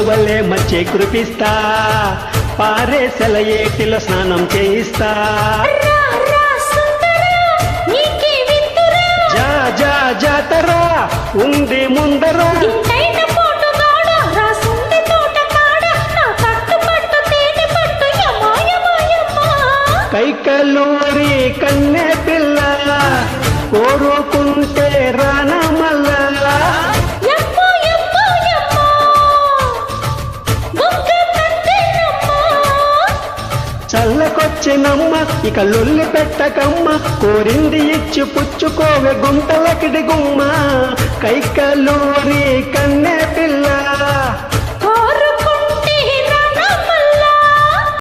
వల్లే మంచి కురిపిస్తా, పారేసెల ఏటిలో స్నానం చేయిస్తా. జా జా జాతరా ఉంది ముందరా, కైకలూరి కన్నె పిల్ల కోరుకుంటే రానా మల్లా. చల్లకొచ్చినమ్మ ఇక లొల్లి పెట్టకమ్మ, కోరింది ఇచ్చి పుచ్చుకోవే గుంటలకిడి గుమ్మ. కైకలూరి కన్నె పిల్ల